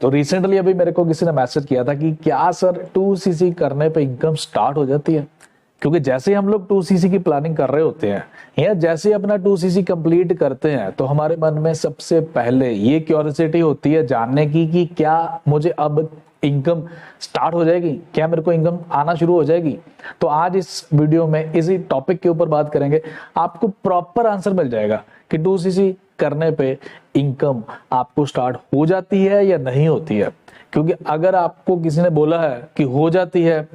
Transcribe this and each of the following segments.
तो रिसेंटली अभी मेरे को किसी ने मैसेज किया था कि क्या सर 2cc करने पे इनकम स्टार्ट हो जाती है? क्योंकि जैसे ही हम लोग 2cc की प्लानिंग कर रहे होते हैं या जैसे ही अपना 2cc कंप्लीट करते हैं तो हमारे मन में सबसे पहले ये क्यूरियोसिटी होती है जानने की कि क्या मुझे अब इनकम स्टार्ट हो जाएगी, क्या मेरे को इनकम आना शुरू हो जाएगी। तो आज इस वीडियो में इसी टॉपिक के ऊपर बात करेंगे, आपको प्रॉपर आंसर मिल जाएगा कि 2cc करने पे इनकम आपको स्टार्ट हो जाती है या नहीं होती है। क्योंकि अगर आपको किसी ने बोला है कि हो जाती है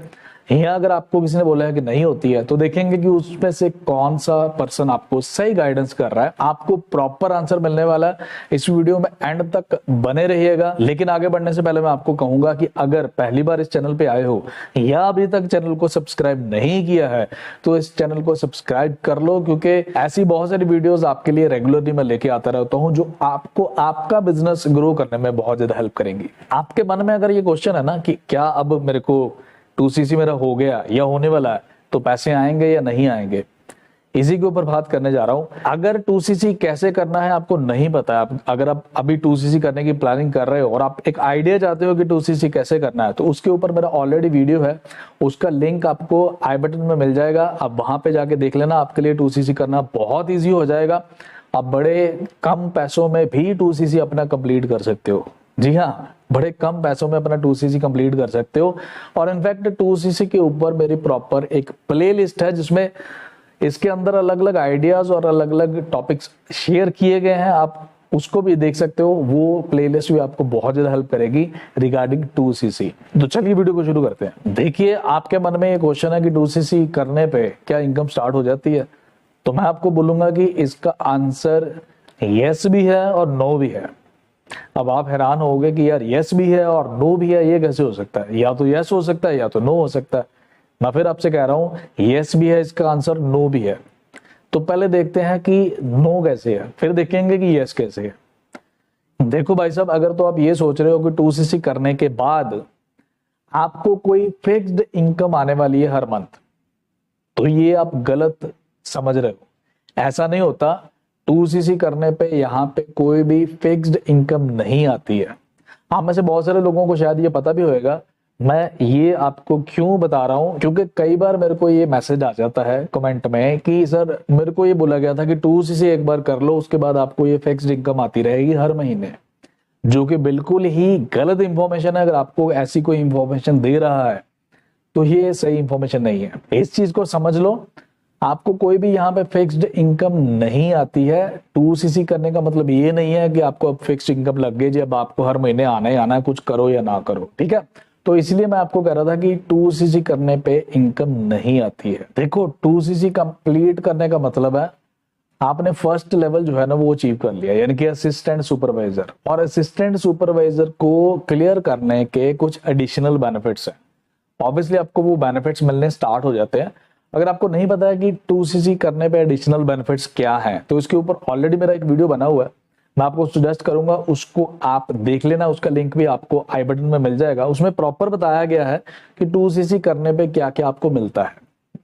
या अगर आपको किसी ने बोला है कि नहीं होती है तो देखेंगे कि उसमें से कौन सा पर्सन आपको सही गाइडेंस कर रहा है। आपको प्रॉपर आंसर मिलने वाला है, इस वीडियो में एंड तक बने रहिएगा। लेकिन आगे बढ़ने से पहले मैं आपको कहूंगा कि अगर पहली बार इस चैनल पे आए हो या अभी तक चैनल को सब्सक्राइब नहीं किया है तो इस चैनल को सब्सक्राइब कर लो, क्योंकि ऐसी बहुत सारी वीडियोस आपके लिए रेगुलरली मैं लेके आता रहता हूँ जो आपको आपका बिजनेस ग्रो करने में बहुत ज्यादा हेल्प करेंगी। आपके मन में अगर ये क्वेश्चन है ना कि क्या अब मेरे को 2cc मेरा हो गया या होने वाला है तो पैसे आएंगे या नहीं आएंगे, इसी के ऊपर बात करने जा रहा हूं। अगर 2cc कैसे करना है आपको नहीं पता है, अगर आप अभी 2cc करने की प्लानिंग कर रहे हो और आप एक आइडिया चाहते हो कि 2cc कैसे करना है, तो उसके ऊपर मेरा ऑलरेडी वीडियो है, उसका लिंक आपको आई बटन में मिल जाएगा। आप वहां पे जाके देख लेना, आपके लिए 2cc करना बहुत ईजी हो जाएगा। आप बड़े कम पैसों में भी 2cc अपना कंप्लीट कर सकते हो। जी हाँ, बड़े कम पैसों में अपना 2cc कंप्लीट कर सकते हो। और इनफैक्ट 2cc के ऊपर मेरी प्रॉपर एक प्लेलिस्ट है जिसमें इसके अंदर अलग अलग आइडियाज और अलग अलग टॉपिक्स शेयर किए गए हैं, आप उसको भी देख सकते हो। वो प्लेलिस्ट भी आपको बहुत ज्यादा हेल्प करेगी रिगार्डिंग 2cc। तो चलिए वीडियो को शुरू करते हैं। देखिए, आपके मन में ये क्वेश्चन है कि 2cc करने पे क्या इनकम स्टार्ट हो जाती है, तो मैं आपको बोलूंगा कि इसका आंसर यस भी है और नो भी है। अब आप हैरान होगे कि यार यस भी है और नो भी है, ये कैसे हो सकता है? या तो यस हो सकता है या तो नो हो सकता है। मैं फिर आपसे कह रहा हूं यस भी है इसका आंसर, नो भी है। तो पहले देखते हैं कि नो कैसे है, फिर देखेंगे कि यस कैसे है। देखो भाई साहब, अगर तो आप ये सोच रहे हो कि 2cc करने के बाद आपको कोई फिक्स्ड इनकम आने वाली है हर मंथ, तो ये आप गलत समझ रहे हो। ऐसा नहीं होता। 2cc करने पे यहाँ पे कोई भी फिक्स्ड इनकम नहीं आती है। आप में से बहुत सारे लोगों को शायद ये पता भी होगा। मैं ये आपको क्यों बता रहा हूँ, क्योंकि कई बार मेरे को ये मैसेज आ जाता है कमेंट में कि सर मेरे को ये बोला गया था कि 2cc एक बार कर लो, उसके बाद आपको ये फिक्स्ड इनकम आती रहेगी हर महीने, जो कि बिल्कुल ही गलत इंफॉर्मेशन है। अगर आपको ऐसी कोई इंफॉर्मेशन दे रहा है तो ये सही इंफॉर्मेशन नहीं है, इस चीज को समझ लो। आपको कोई भी यहाँ पे फिक्स्ड इनकम नहीं आती है। 2cc करने का मतलब ये नहीं है कि आपको अब फिक्स्ड इनकम लग गई जी, अब आपको हर महीने आना ही आना है, कुछ करो या ना करो, ठीक है। तो इसलिए मैं आपको कह रहा था कि 2cc करने पे इनकम नहीं आती है। देखो, 2cc कंप्लीट करने का मतलब है आपने फर्स्ट लेवल जो है ना वो अचीव कर लिया, यानी कि असिस्टेंट सुपरवाइजर। और असिस्टेंट सुपरवाइजर को क्लियर करने के कुछ एडिशनल बेनिफिट्स हैं। ऑब्वियसली आपको वो बेनिफिट्स मिलने स्टार्ट हो जाते हैं। अगर आपको नहीं पता है कि 2cc करने पे एडिशनल बेनिफिट्स क्या हैं, तो इसके ऊपर ऑलरेडी मेरा एक वीडियो बना हुआ है, मैं आपको सजेस्ट करूंगा उसको आप देख लेना। उसका लिंक भी आपको आई बटन में मिल जाएगा। उसमें प्रॉपर बताया गया है कि 2cc करने पे क्या क्या आपको मिलता है,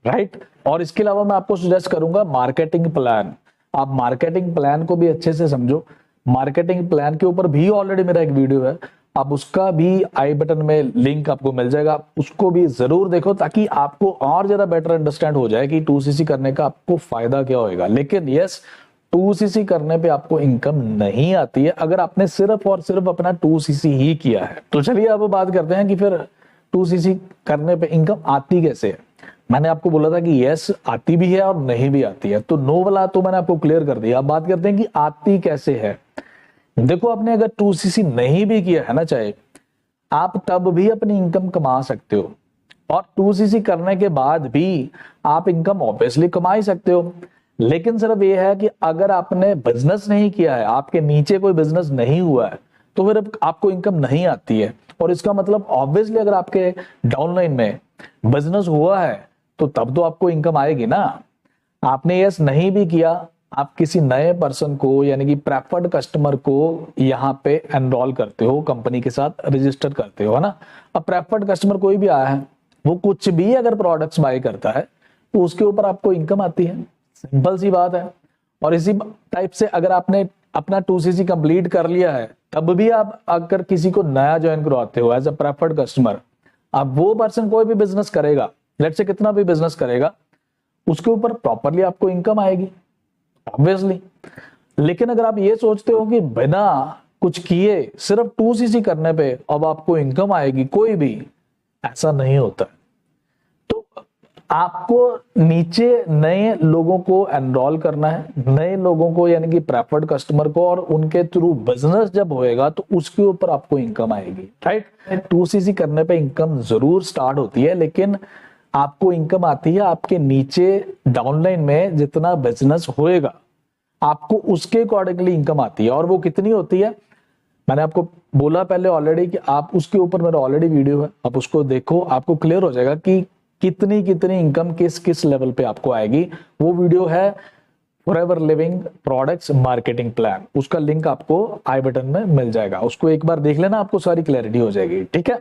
राइट। और इसके अलावा मैं आपको सजेस्ट करूंगा मार्केटिंग प्लान। आप मार्केटिंग प्लान को भी अच्छे से समझो। मार्केटिंग प्लान के ऊपर भी ऑलरेडी मेरा एक वीडियो है, आप उसका भी आई बटन में लिंक आपको मिल जाएगा, उसको भी जरूर देखो ताकि आपको और ज्यादा बेटर अंडरस्टैंड हो जाए कि 2cc करने का आपको फायदा क्या होएगा। लेकिन यस, 2cc करने पे आपको इनकम नहीं आती है अगर आपने सिर्फ और सिर्फ अपना 2cc ही किया है। तो चलिए अब बात करते हैं कि फिर 2cc करने पे इनकम आती कैसे है। मैंने आपको बोला था कि यस आती भी है और नहीं भी आती है, तो नो वाला तो मैंने आपको क्लियर कर दिया। अब बात करते हैं कि आती कैसे है। देखो, आपने अगर 2cc नहीं भी किया है ना, चाहे आप तब भी अपनी इनकम कमा सकते हो। और 2cc करने के बाद भी आप इनकम ऑब्वियसली कमा ही सकते हो। लेकिन सिर्फ ये है कि अगर आपने बिजनेस नहीं किया है, आपके नीचे कोई बिजनेस नहीं हुआ है, तो फिर आपको इनकम नहीं आती है। और इसका मतलब ऑब्वियसली अगर आपके डाउनलाइन में बिजनेस हुआ है तो तब तो आपको इनकम आएगी ना। आपने यस नहीं भी किया, आप किसी नए पर्सन को यानी कि प्रेफर्ड कस्टमर को यहाँ पे एनरोल करते हो, कंपनी के साथ रजिस्टर करते हो, है ना। अब प्रेफर्ड कस्टमर कोई भी आया है, वो कुछ भी अगर प्रोडक्ट्स बाय करता है तो उसके ऊपर आपको इनकम आती है, सिंपल सी बात है। और इसी टाइप से अगर आपने अपना 2cc कंप्लीट कर लिया है, तब भी आप अगर किसी को नया ज्वाइन करवाते हो एज अ प्रेफर्ड कस्टमर, अब वो पर्सन कोई भी बिजनेस करेगा, लेट्स से कितना भी बिजनेस करेगा, उसके ऊपर प्रॉपरली आपको इनकम आएगी ऑब्वियसली। लेकिन अगर आप ये सोचते हो कि बिना कुछ किए सिर्फ 2cc करने पे अब आपको इनकम आएगी, कोई भी ऐसा नहीं होता। तो आपको नीचे नए लोगों को एनरोल करना है, नए लोगों को यानी कि प्रेफर्ड कस्टमर को, और उनके थ्रू बिजनेस जब होएगा तो उसके ऊपर आपको इनकम आएगी, राइट। 2cc करने पे इनकम जरूर स्टार्ट होती है, लेकिन आपको इनकम आती है आपके नीचे डाउनलाइन में जितना बिजनेस होएगा आपको उसके अकॉर्डिंगली इनकम आती है। और वो कितनी होती है मैंने आपको बोला पहले ऑलरेडी कि आप उसके ऊपर मेरा ऑलरेडी वीडियो है, आप उसको देखो, आपको क्लियर हो जाएगा कि कितनी कितनी इनकम किस किस लेवल पे आपको आएगी। वो वीडियो है forever living products marketing plan, उसका लिंक आपको आई बटन में मिल जाएगा, उसको एक बार देख लेना, आपको सारी क्लैरिटी हो जाएगी, ठीक है।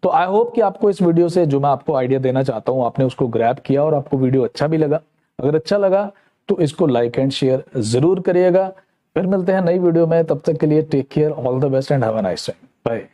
तो आई होप कि आपको इस वीडियो से जो मैं आपको आइडिया देना चाहता हूं आपने उसको ग्रैब किया और आपको वीडियो अच्छा भी लगा। अगर अच्छा लगा तो इसको लाइक एंड शेयर जरूर करिएगा। फिर मिलते हैं नई वीडियो में, तब तक के लिए take care, all the best and have a nice time, bye.